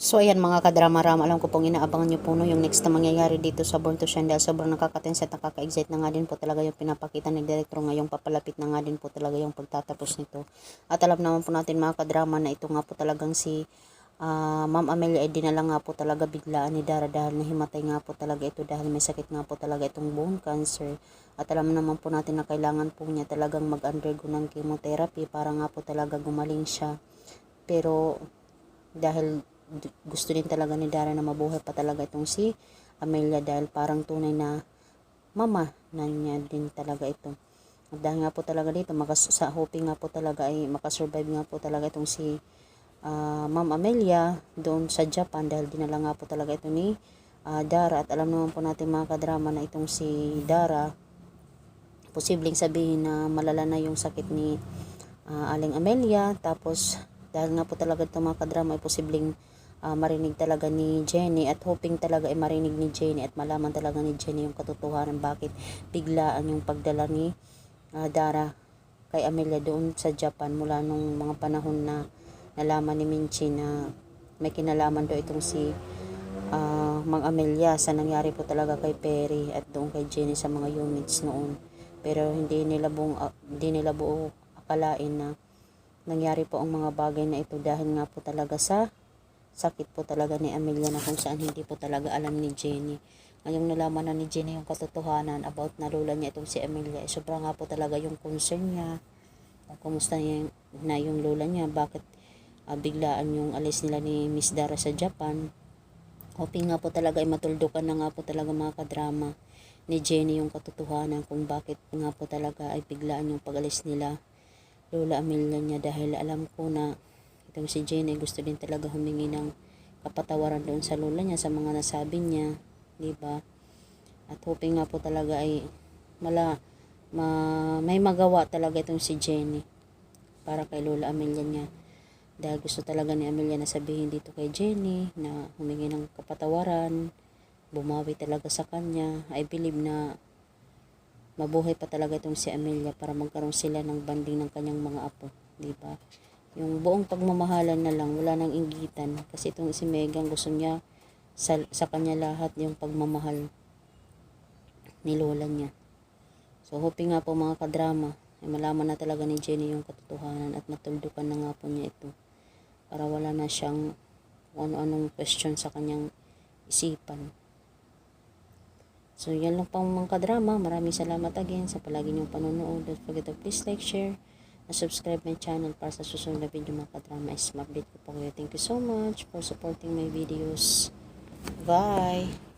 So ayan mga kadrama-rama, alam ko pong inaabangan nyo po no, yung next na mangyayari dito sa Born to Shine dahil sobrang nakakatense at nakaka-excite na nga din po talaga yung pinapakita ng direktor ngayong papalapit na nga din po talaga yung pagtatapos nito. At alam naman po natin mga kadrama na ito nga po talagang si Ma'am Amelia ay dinala nga po talaga biglaan ni Dara dahil nahimatay nga po talaga ito dahil may sakit nga po talaga itong bone cancer. At alam naman po natin na kailangan po niya talagang mag-undergo ng chemotherapy para nga po talaga gumaling siya. Pero dahil gusto din talaga ni Dara na mabuhay pa talaga itong si Amelia dahil parang tunay na mama na niya din talaga ito. At dahil nga po talaga dito, sa hoping nga po talaga ay makasurvive nga po talaga itong si Ma'am Amelia doon sa Japan dahil dinala nga po talaga ito ni Dara. At alam naman po natin mga kadrama na itong si Dara, posibleng sabihin na malala na yung sakit ni Aling Amelia. Tapos dahil nga po talaga itong mga kadrama ay posibleng marinig talaga ni Jenny at hoping talaga ay marinig ni Jenny at malaman talaga ni Jenny yung katotohanan bakit biglaan yung pagdala ni Dara kay Amelia doon sa Japan mula nung mga panahon na nalaman ni Minchi na may kinalaman daw itong si Mang Amelia sa nangyari po talaga kay Perry at doon kay Jenny sa mga units noon. Pero hindi nila buo akalain na nangyari po ang mga bagay na ito dahil nga po talaga sa sakit po talaga ni Amelia na kung saan hindi po talaga alam ni Jenny. Ngayong nalaman na ni Jenny yung katotohanan about na lola niya itong si Amelia, sobra nga po talaga yung concern niya. Kumusta niya na yung lola niya, bakit biglaan yung alis nila ni Miss Dara sa Japan. Hoping nga po talaga ay matuldukan na nga po talaga mga kadrama ni Jenny yung katotohanan kung bakit nga po talaga ay biglaan yung pag-alis nila Lola Amelia niya dahil alam ko na itong si Jenny gusto din talaga humingi ng kapatawaran doon sa lola niya sa mga nasabi niya, di ba? At hoping nga po talaga ay may magawa talaga itong si Jenny para kay Lola Amelia niya. Dahil gusto talaga ni Amelia na sabihin dito kay Jenny na humingi ng kapatawaran, bumawi talaga sa kanya. I believe na mabuhay pa talaga itong si Amelia para magkaroon sila ng banding ng kanyang mga apo, di ba? Yung buong pagmamahalan na lang, wala nang inggitan. Kasi itong si Megan gusto niya sa kanya lahat yung pagmamahal ni lola niya. So hoping nga po mga kadrama, ay malaman na talaga ni Jenny yung katotohanan at matuldukan na nga po niya ito. Para wala na siyang ano-anong question sa kanyang isipan. So yan lang pang mga kadrama. Maraming salamat again sa palagi niyong panonood. Don't forget to please like, share, and subscribe my channel para sa susunod na video mga kadrama is ma-update ko po kayo. Thank you so much for supporting my videos. Bye!